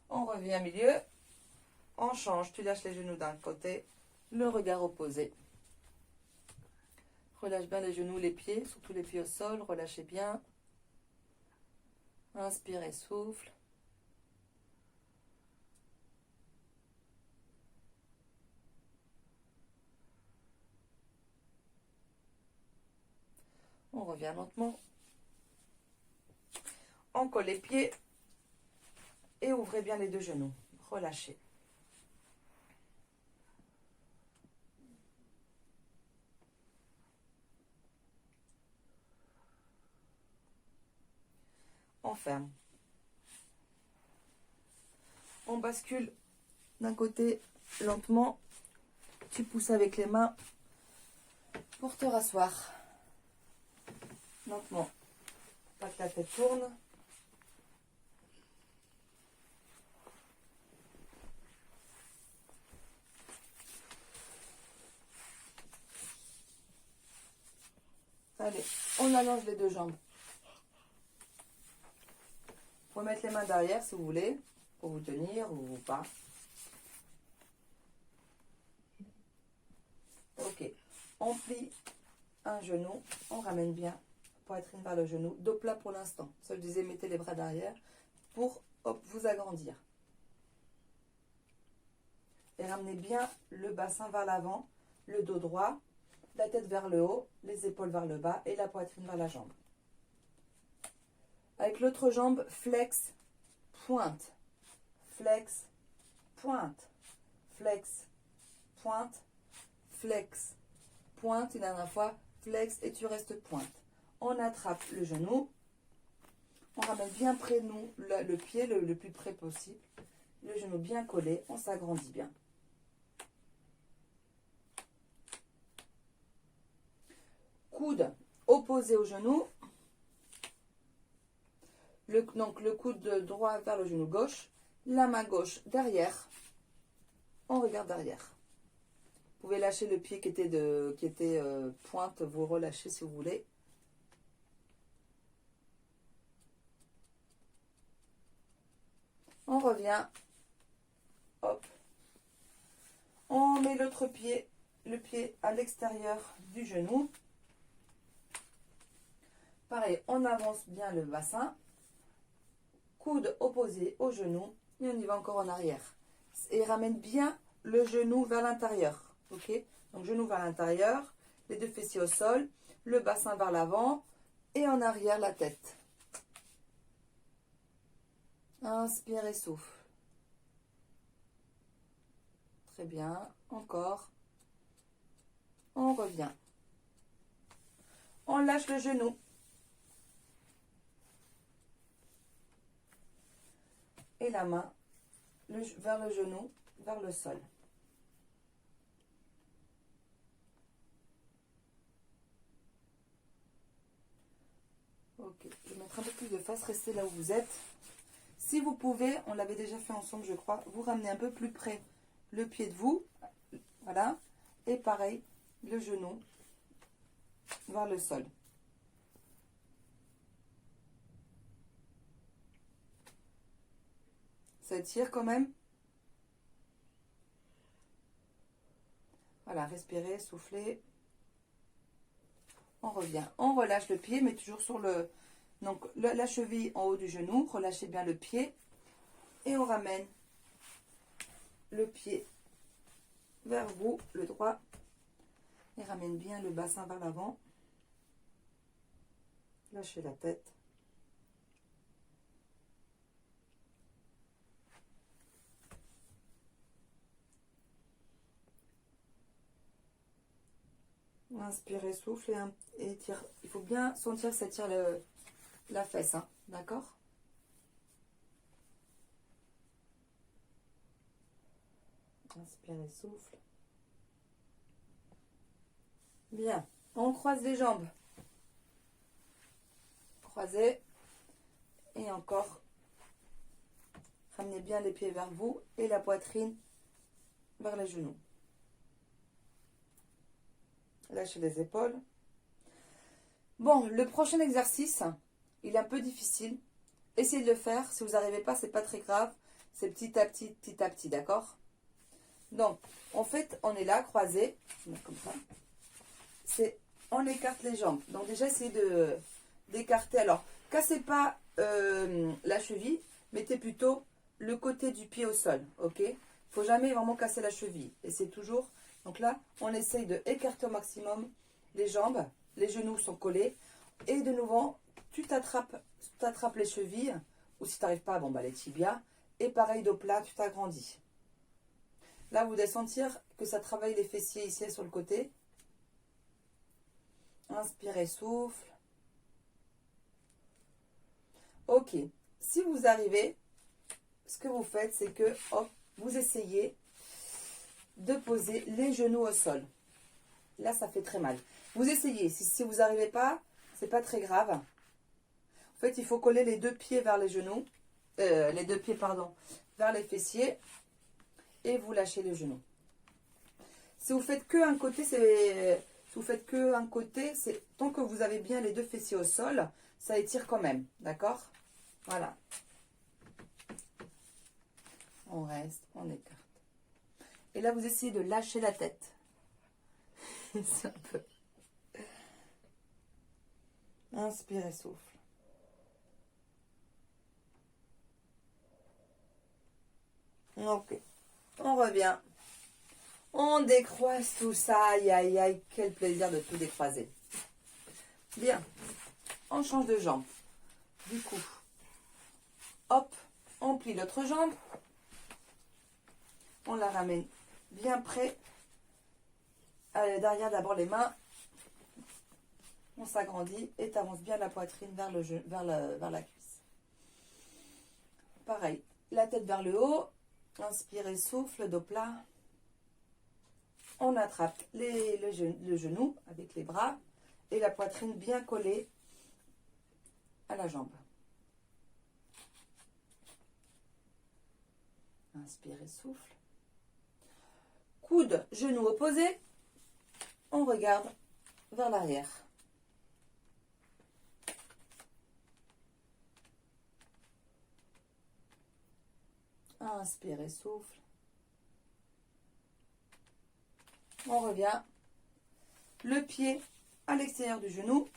On revient au milieu. On change. Tu lâches les genoux d'un côté. Le regard opposé. Relâche bien les genoux, les pieds, surtout les pieds au sol. Relâchez bien. Inspire et souffle. On revient lentement. On colle les pieds. Et ouvrez bien les deux genoux. Relâchez. On ferme. On bascule d'un côté lentement. Tu pousses avec les mains pour te rasseoir. Lentement. Pas que la tête tourne. Allez, on allonge les deux jambes. Vous pouvez mettre les mains derrière si vous voulez, pour vous tenir ou pas. Ok, on plie un genou, on ramène bien, poitrine vers le genou, dos plat pour l'instant. Ça je disais, mettez les bras derrière pour hop, vous agrandir. Et ramenez bien le bassin vers l'avant, le dos droit, la tête vers le haut, les épaules vers le bas et la poitrine vers la jambe. Avec l'autre jambe, flex, pointe, flex, pointe, flex, pointe, flex, pointe. Une dernière fois, flex et tu restes pointe. On attrape le genou, on ramène bien près de nous le pied le plus près possible. Le genou bien collé, on s'agrandit bien. Coude opposé au genou. Donc le coude droit vers le genou gauche. La main gauche derrière. On regarde derrière. Vous pouvez lâcher le pied qui était pointe. Vous relâchez si vous voulez. On revient. Hop. On met l'autre pied, le pied à l'extérieur du genou. Pareil, on avance bien le bassin. Coude opposé au genou. Et on y va encore en arrière. Et ramène bien le genou vers l'intérieur. Ok? Donc genou vers l'intérieur. Les deux fessiers au sol. Le bassin vers l'avant. Et en arrière la tête. Inspire et souffle. Très bien. Encore. On revient. On lâche le genou. Et la main vers le genou, vers le sol. Ok, je vais mettre un peu plus de face, restez là où vous êtes. Si vous pouvez, on l'avait déjà fait ensemble je crois, vous ramenez un peu plus près le pied de vous. Voilà. Et pareil, le genou vers le sol. Ça tire quand même. Voilà, respirez, soufflez. On revient. On relâche le pied, mais toujours sur le... Donc, la cheville en haut du genou. Relâchez bien le pied. Et on ramène le pied vers vous, le droit. Et ramène bien le bassin vers l'avant. Lâchez la tête. Inspirez, souffle et tire. Il faut bien sentir que ça tire la fesse, hein, d'accord? Inspirez, souffle. Bien. On croise les jambes. Croisez. Et encore. Ramenez bien les pieds vers vous et la poitrine vers les genoux. Lâchez les épaules. Bon, le prochain exercice, il est un peu difficile. Essayez de le faire. Si vous n'arrivez pas, c'est pas très grave. C'est petit à petit, d'accord? Donc, en fait, on est là, croisé. Je vais mettre comme ça. On écarte les jambes. Donc déjà, essayez d'écarter. Alors, cassez pas la cheville. Mettez plutôt le côté du pied au sol, ok? Faut jamais vraiment casser la cheville. Et c'est toujours... Donc là, on essaye de écarter au maximum les jambes. Les genoux sont collés. Et de nouveau, tu t'attrapes les chevilles. Ou si tu n'arrives pas, bon, bah, les tibias. Et pareil, dos plat, tu t'agrandis. Là, vous allez sentir que ça travaille les fessiers ici sur le côté. Inspirez, souffle. Ok. Si vous arrivez, ce que vous faites, c'est que hop, vous essayez de poser les genoux au sol. Là, ça fait très mal. Vous essayez. Si vous n'arrivez pas, c'est pas très grave. En fait, il faut coller les deux pieds vers les genoux. Les deux pieds, pardon, vers les fessiers. Et vous lâchez les genoux. Si vous faites que un côté, c'est tant que vous avez bien les deux fessiers au sol, ça étire quand même, d'accord? Voilà. On reste, on écarte. Et là, vous essayez de lâcher la tête. C'est un peu. Inspirez, souffle. Ok. On revient. On décroise tout ça. Aïe, aïe, aïe. Quel plaisir de tout décroiser. Bien. On change de jambe. Du coup, hop, on plie l'autre jambe. On la ramène bien près. Allez, derrière d'abord les mains. On s'agrandit et tu avances bien la poitrine vers la cuisse. Pareil, la tête vers le haut. Inspirez, souffle, dos plat. On attrape le genou avec les bras et la poitrine bien collée à la jambe. Inspirez, souffle. Coude, genou opposé. On regarde vers l'arrière. Inspirez, souffle. On revient. Le pied à l'extérieur du genou.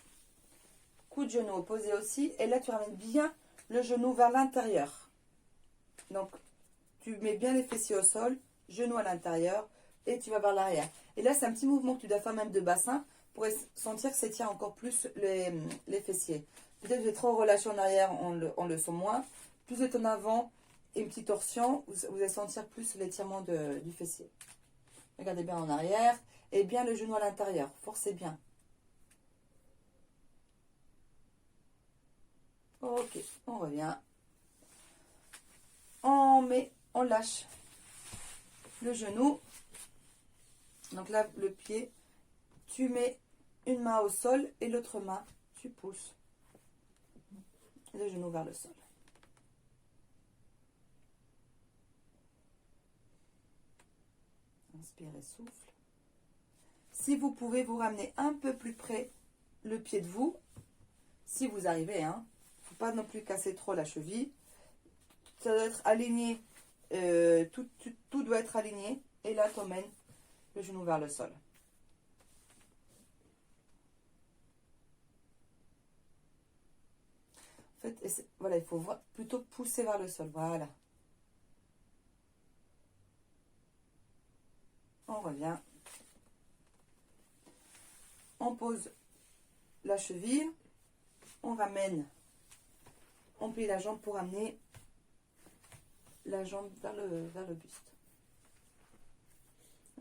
Coup de genou opposé aussi. Et là, tu ramènes bien le genou vers l'intérieur. Donc, tu mets bien les fessiers au sol, genou à l'intérieur et tu vas vers l'arrière. Et là, c'est un petit mouvement que tu dois faire même de bassin pour sentir que ça tient encore plus les fessiers. Peut-être que vous êtes trop relâché en arrière, on le sent moins. Plus vous êtes en avant et une petite torsion, vous allez sentir plus l'étirement du fessier. Regardez bien en arrière et bien le genou à l'intérieur. Forcez bien. Ok, on revient. On lâche le genou. Donc là, le pied, tu mets une main au sol et l'autre main, tu pousses le genou vers le sol. Inspirez, souffle. Si vous pouvez vous ramener un peu plus près le pied de vous, si vous arrivez, hein. Il ne faut pas non plus casser trop la cheville. Ça doit être aligné, tout doit être aligné. Et là, tu emmènes le genou vers le sol. fait, voilà, il faut plutôt pousser vers le sol. Voilà. On revient. On pose la cheville. On ramène. On plie la jambe pour amener la jambe vers le buste.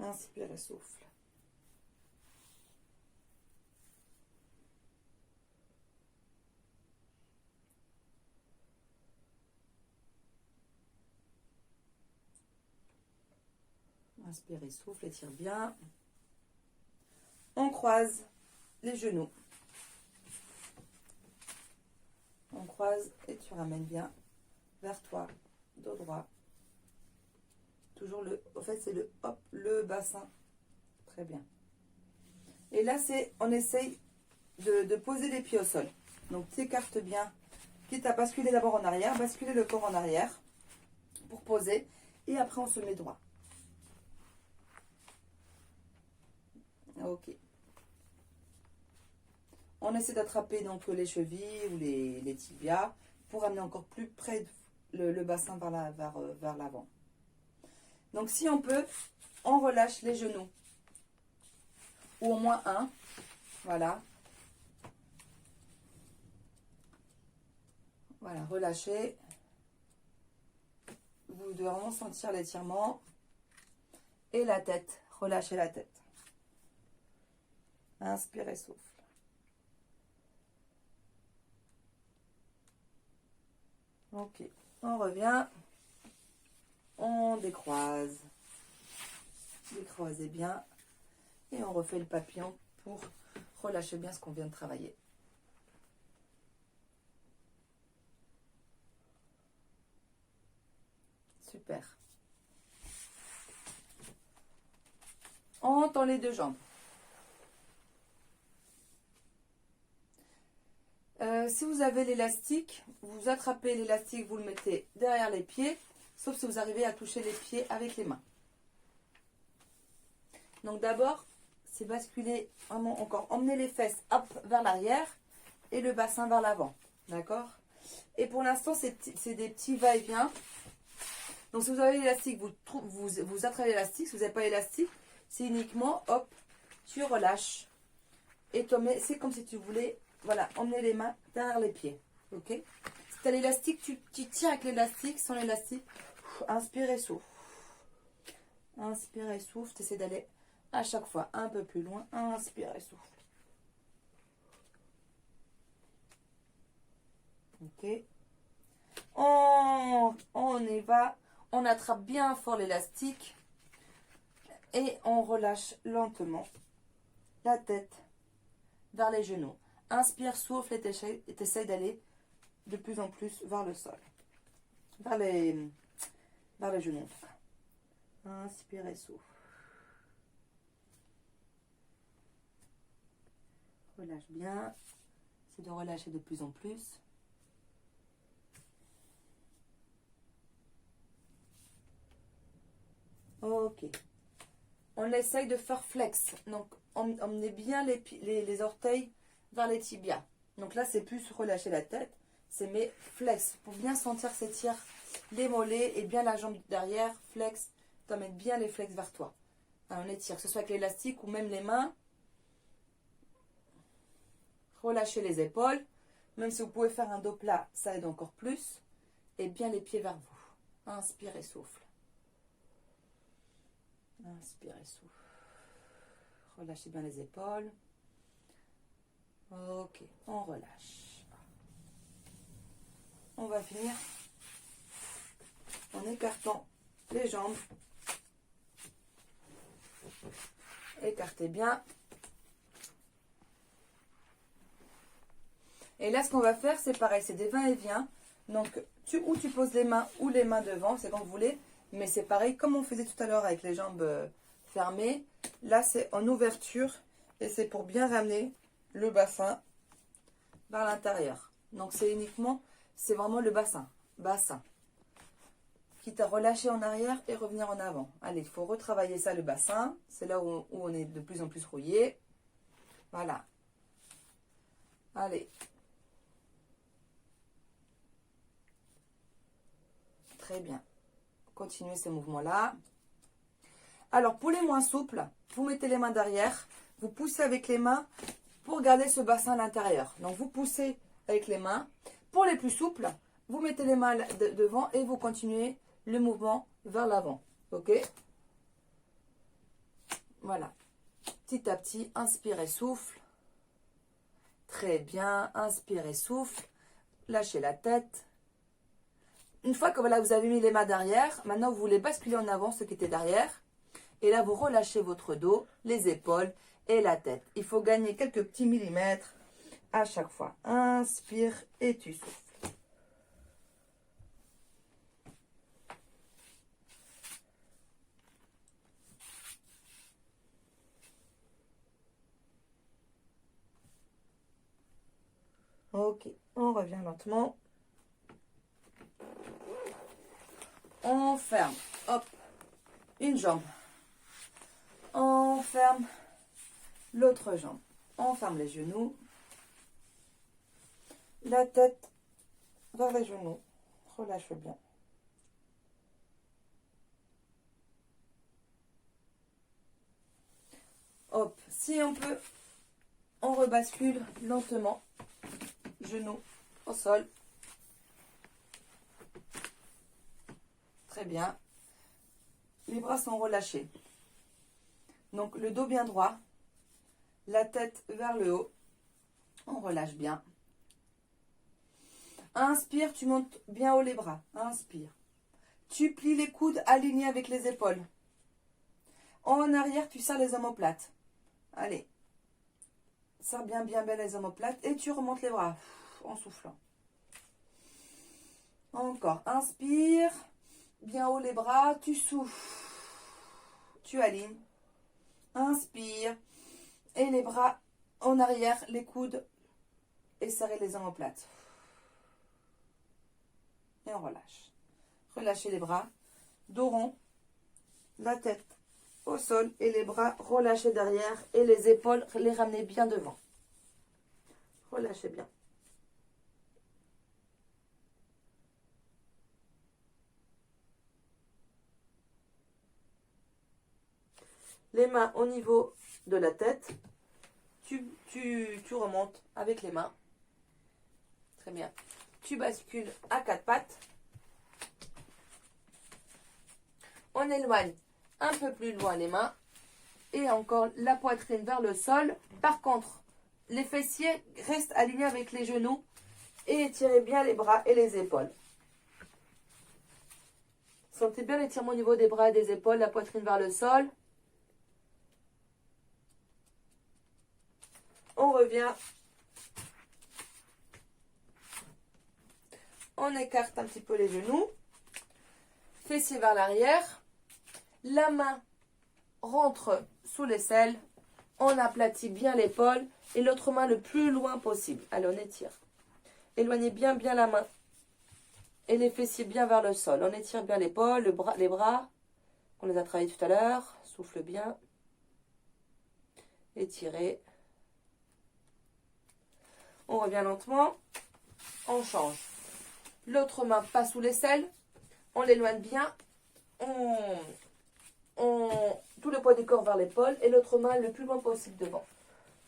Inspire et souffle. Inspire et souffle, étire bien. On croise les genoux. On croise et tu ramènes bien vers toi, dos droit. Toujours au fait c'est le bassin. Très bien. Et là on essaye de poser les pieds au sol. Donc tu écartes bien, quitte à basculer d'abord en arrière, basculer le corps en arrière pour poser. Et après on se met droit. Ok. On essaie d'attraper donc les chevilles ou les tibias pour amener encore plus près le bassin vers l'avant. Donc si on peut, on relâche les genoux. Ou au moins un. Voilà. Voilà, relâchez. Vous devez vraiment sentir l'étirement. Et la tête. Relâchez la tête. Inspirez, souffle. Ok, on revient. On décroise. Décroisez bien. Et on refait le papillon pour relâcher bien ce qu'on vient de travailler. Super. On tend les deux jambes. Si vous avez l'élastique, vous attrapez l'élastique, vous le mettez derrière les pieds, sauf si vous arrivez à toucher les pieds avec les mains. Donc d'abord, c'est basculer vraiment encore, emmener les fesses hop, vers l'arrière et le bassin vers l'avant. D'accord? Et pour l'instant, c'est des petits va-et-vient. Donc si vous avez l'élastique, vous attrapez l'élastique. Si vous n'avez pas l'élastique, c'est uniquement, hop, tu relâches. Et c'est comme si tu voulais, voilà, emmener les mains derrière les pieds. Ok? Si tu as l'élastique, tu tiens avec l'élastique. Sans l'élastique, inspire et souffle. Inspire et souffle. Tu essaies d'aller à chaque fois un peu plus loin. Inspire et souffle. Ok? On y va. On attrape bien fort l'élastique. Et on relâche lentement la tête vers les genoux. Inspire, souffle et t'essayes d'aller de plus en plus vers le sol. Vers les genoux en tout cas. Inspire et souffle. Relâche bien. C'est de relâcher de plus en plus. Ok. On essaye de faire flex. Donc, emmenez bien les orteils vers les tibias. Donc là, c'est plus relâcher la tête. C'est mes flex. Pour bien sentir s'étire les mollets et bien la jambe derrière. Flex. Tu emmènes bien les flex vers toi. Alors, on étire, que ce soit avec l'élastique ou même les mains. Relâchez les épaules. Même si vous pouvez faire un dos plat, ça aide encore plus. Et bien les pieds vers vous. Inspire et souffle. Inspire et souffle. Relâchez bien les épaules. Ok, on relâche. On va finir en écartant les jambes. Écartez bien. Et là, ce qu'on va faire, c'est pareil, c'est des va-et-vient. Donc, ou tu poses les mains ou les mains devant, c'est quand vous voulez. Mais c'est pareil, comme on faisait tout à l'heure avec les jambes fermées. Là, c'est en ouverture. Et c'est pour bien ramener le bassin vers l'intérieur. Donc, c'est vraiment le bassin. Bassin. Quitte à relâcher en arrière et revenir en avant. Allez, il faut retravailler ça, le bassin. C'est là où on est de plus en plus rouillé. Voilà. Allez. Très bien. Continuez ces mouvements-là. Alors, pour les moins souples, vous mettez les mains derrière. Vous poussez avec les mains pour garder ce bassin à l'intérieur. Donc, vous poussez avec les mains. Pour les plus souples, vous mettez les mains devant et vous continuez le mouvement vers l'avant. Ok? Voilà. Petit à petit, inspirez, souffle. Très bien. Inspirez, souffle. Lâchez la tête. Une fois que voilà, vous avez mis les mains derrière, maintenant vous voulez basculer en avant ce qui était derrière. Et là, vous relâchez votre dos, les épaules et la tête. Il faut gagner quelques petits millimètres à chaque fois. Inspire et tu souffles. Ok, on revient lentement. On ferme, hop, une jambe. On ferme l'autre jambe. On ferme les genoux. La tête vers les genoux. Relâche bien. Hop, si on peut, on rebascule lentement. Genoux au sol. Très bien. Les bras sont relâchés. Donc le dos bien droit. La tête vers le haut. On relâche bien. Inspire, tu montes bien haut les bras. Inspire. Tu plies les coudes alignés avec les épaules. En arrière, tu serres les omoplates. Allez. Serre bien les omoplates et tu remontes les bras en soufflant. Encore. Inspire. Bien haut les bras. Tu souffles. Tu alignes. Inspire. Et les bras en arrière, les coudes et serrez les omoplates. Et on relâche. Relâchez les bras. Dos rond. La tête au sol et les bras relâchés derrière et les épaules les ramenez bien devant. Relâchez bien. Les mains au niveau de la tête. Tu remontes avec les mains. Très bien. Tu bascules à quatre pattes. On éloigne un peu plus loin les mains. Et encore la poitrine vers le sol. Par contre, les fessiers restent alignés avec les genoux. Et étirez bien les bras et les épaules. Sentez bien l'étirement au niveau des bras et des épaules. La poitrine vers le sol. On revient. On écarte un petit peu les genoux. Fessiers vers l'arrière. La main rentre sous l'aisselle. On aplatit bien l'épaule. Et l'autre main le plus loin possible. Allez, on étire. Éloignez bien la main. Et les fessiers bien vers le sol. On étire bien l'épaule, les bras. On les a travaillés tout à l'heure. Souffle bien. Étirez. On revient lentement. On change. L'autre main passe sous l'aisselle. On l'éloigne bien. Tout le poids du corps vers l'épaule. Et l'autre main le plus loin possible devant.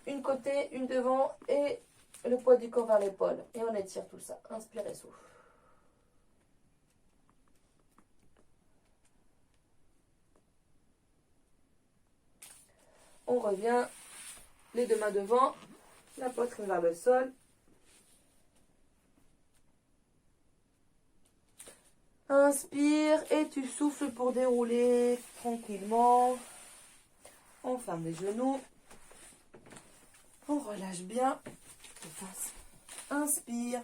Une côté, une devant. Et le poids du corps vers l'épaule. Et on étire tout ça. Inspirez, souffle. On revient. Les deux mains devant. La poitrine vers le sol. Inspire et tu souffles pour dérouler tranquillement. On ferme les genoux. On relâche bien. Inspire.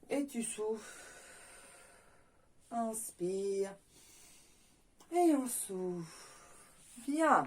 Et tu souffles. Inspire. Et on souffle. Bien.